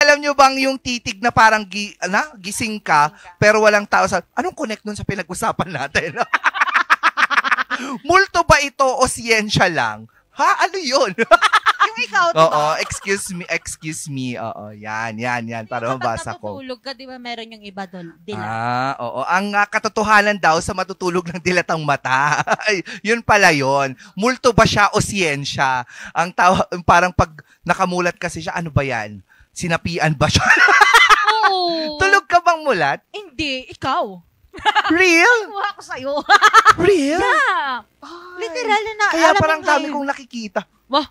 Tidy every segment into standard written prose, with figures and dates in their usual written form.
alam nyo bang yung titig na parang gising ka, pero walang tao sa... Anong connect nun sa pinag-usapan natin? Multo ba ito o siyensya lang? Ha? Ano yun? Yung ikaw, diba? Oo, excuse me. Oo, yan. Para mabasa ko. Kapag natutulog ka, di ba meron yung iba doon? Oo. Ang katotohanan daw sa matutulog ng dilatang mata. Yun pala yun. Multo ba siya o siyensya? Parang pag nakamulat kasi siya, ano ba yan? Sinapian ba siya? Oo. Tulog ka bang mulat? Hindi, ikaw. Real? Kuha ko sa'yo. Real? Yeah. Literal na. Kaya parang dami kong nakikita. Wah,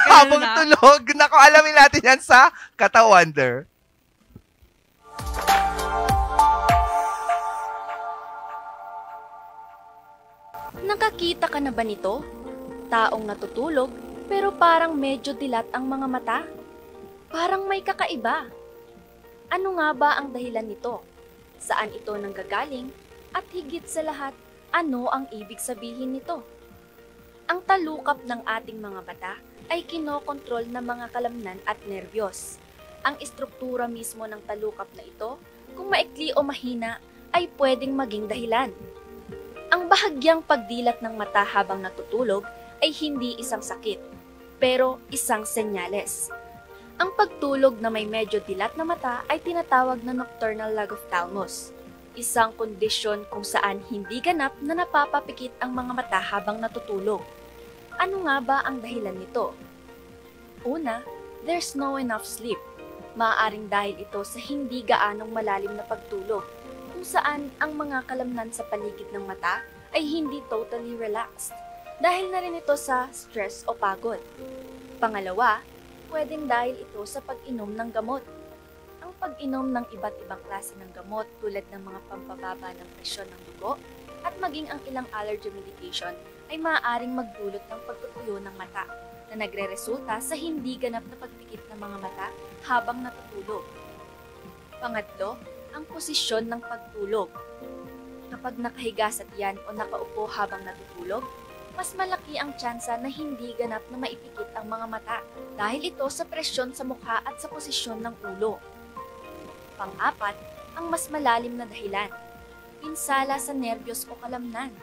habang tulog. Naku, alamin natin yan sa Kata-Wonder. Nakakita ka na ba nito? Taong natutulog pero parang medyo dilat ang mga mata. Parang may kakaiba. Ano nga ba ang dahilan nito? Saan ito nanggagaling? At higit sa lahat, ano ang ibig sabihin nito? Ang talukap ng ating mga mata ay kinokontrol ng mga kalamnan at nerbiyos. Ang istruktura mismo ng talukap na ito, kung maikli o mahina, ay pwedeng maging dahilan. Ang bahagyang pagdilat ng mata habang natutulog ay hindi isang sakit, pero isang senyales. Ang pagtulog na may medyo dilat na mata ay tinatawag na nocturnal lagophthalmos, isang kondisyon kung saan hindi ganap na napapapikit ang mga mata habang natutulog. Ano nga ba ang dahilan nito? Una, there's no enough sleep. Maaaring dahil ito sa hindi gaanong malalim na pagtulog, kung saan ang mga kalamnan sa paligid ng mata ay hindi totally relaxed. Dahil na rin ito sa stress o pagod. Pangalawa, pwedeng dahil ito sa pag-inom ng gamot. Ang pag-inom ng iba't ibang klase ng gamot tulad ng mga pampababa ng presyon ng dugo at maging ang ilang allergy medication ay maaaring magdulot ng pagtutuyo ng mata na nagre-resulta sa hindi ganap na pagpikit ng mga mata habang natutulog. Pangatlo, ang posisyon ng pagtulog. Kapag nakahiga sa tiyan o nakaupo habang natutulog, mas malaki ang tsansa na hindi ganap na maipikit ang mga mata dahil ito sa presyon sa mukha at sa posisyon ng ulo. Pang-apat, ang mas malalim na dahilan. Pinsala sa nerbiyos o kalamnan,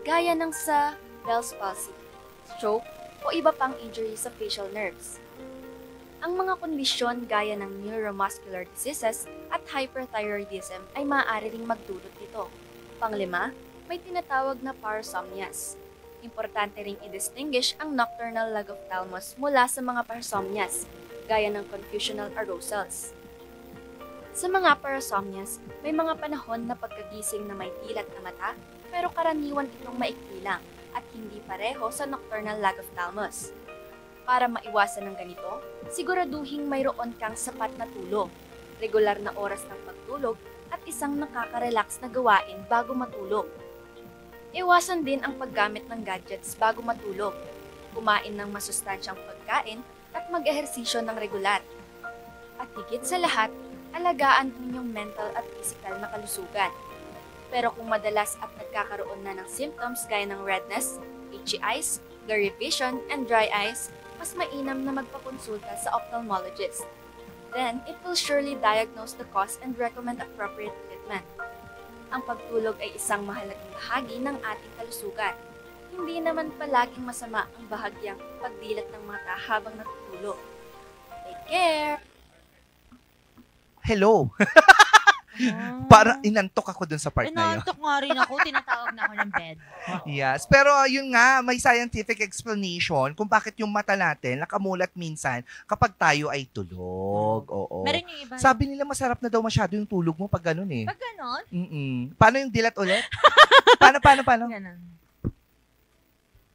gaya ng sa Bell's palsy, stroke, o iba pang injury sa facial nerves. Ang mga kondisyon gaya ng neuromuscular diseases at hyperthyroidism ay maaari ring magdulot nito. Panglima, may tinatawag na parasomnias. Importante ring i-distinguish ang nocturnal lagophthalmos mula sa mga parasomnias, gaya ng confusional arousals. Sa mga parasomnias, may mga panahon na pagkagising na may dilat na mata, pero karaniwan itong maikli lang at hindi pareho sa nocturnal lagophthalmos. Para maiwasan ng ganito, siguraduhing mayroon kang sapat na tulog, regular na oras ng pagtulog, at isang nakaka-relax na gawain bago matulog. Iwasan din ang paggamit ng gadgets bago matulog, kumain ng masustansyang pagkain, at mag-ehersisyo ng regular. At higit sa lahat, alagaan ang inyong mental at physical na kalusugan. Pero kung madalas at nagkakaroon na ng symptoms gaya ng redness, itchy eyes, blurry vision, and dry eyes, mas mainam na magpakonsulta sa ophthalmologist. Then, it will surely diagnose the cause and recommend appropriate treatment. Ang pagtulog ay isang mahalagang bahagi ng ating kalusugan. Hindi naman palaging masama ang bahagyang pagdilat ng mata habang natutulog. Take care! Hello! Para inantok ako dun sa part na yun. Inantok nga rin ako, tinatawag na ako ng bed. Yes, pero yun nga, may scientific explanation kung bakit yung mata natin nakamulat minsan kapag tayo ay tulog. Oo. Meron yung iba. Sabi nila masarap na daw masyado yung tulog mo pag ganun eh. Pag ganon? Paano yung dilat ulit? Paano? Ganon.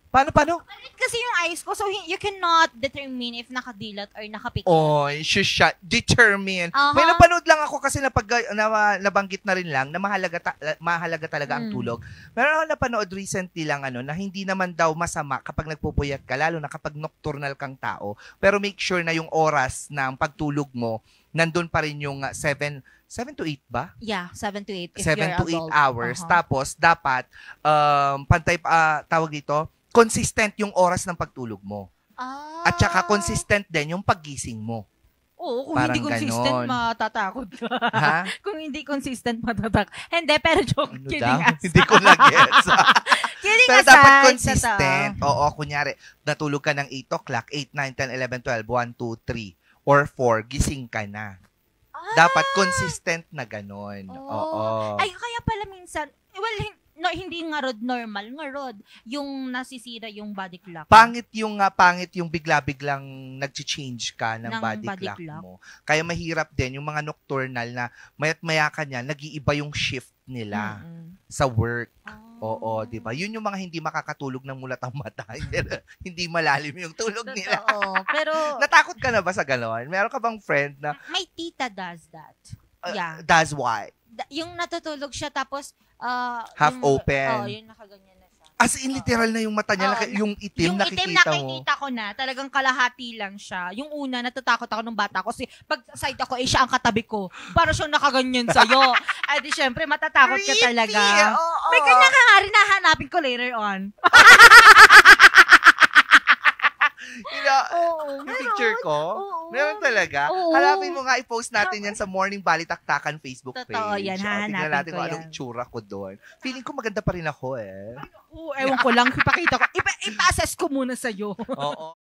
Paano? Kasi yung eyes ko, so you cannot determine if nakadilat or nakapikit. Oy, shusha, determine. Uh-huh. May napanood lang ako kasi nabanggit na rin lang na mahalaga talaga ang tulog. Meron ako napanood recently lang na hindi naman daw masama kapag nagpupuyat ka, lalo na kapag nocturnal kang tao. Pero make sure na yung oras ng pagtulog mo, nandun pa rin yung 7 to 8 ba? Yeah, 7 to 8 if 7 to 8 you're adult. hours. Uh-huh. Tapos, dapat, tawag dito, consistent yung oras ng pagtulog mo. At saka consistent din yung paggising mo. Oo, kung Parang hindi consistent, ganon. matatakot ka. Ha? Kung hindi consistent, matatakot. Hindi, pero joke. Ano Kidding daw? aside. Hindi ko na-gets. Kidding Pero aside. dapat totoo. consistent. Oo, kunyari, natulog ka ng 8 o'clock, 8, 9, 10, 11, 12, 1, 2, 3, or 4, gising ka na. Dapat consistent na ganon. Oo. Ay, kaya pala minsan, well, hindi nga rod normal, nga rod, yung nasisira yung body clock. Pangit yung bigla-biglang nag-change ka ng Ng body body clock clock. mo. Kaya mahirap din yung mga nocturnal na mayat-maya ka niya, nag-iiba yung shift nila sa work. Oo, di ba? Yun yung mga hindi makakatulog ng mulat ang mata. Hindi malalim yung tulog nila. Oo, pero Natakot ka na ba sa gano'n? Meron ka bang friend na my tita does that. Yeah. that's why? Yung natutulog siya tapos Half open. Oo, yung nakaganyan na siya. As in, literal na yung mata niya, Oo, yung itim Yung itim nakikita mo. nakikita ko na, talagang kalahati lang siya. Yung una, natatakot ako nung bata ko. Kasi pag side ako, siya ang katabi ko. Para siyang nakaganyan sa'yo. Ay di syempre, matatakot ka talaga. Oo. May ganyan ka nga rin, nahanapin ko later on. Oo, Yung picture ko? Oo. Meron talaga? Oo. Hanapin mo nga, i-post natin yan sa Morning Balitaktakan Facebook page. Totoo yan, Tingnan hahanapin natin ko kung anong yan. itsura ko doon. Feeling ko maganda pa rin ako eh. Oo, ewan ko lang, ipakita ko. Ipa-assess ko muna sa'yo. Oo.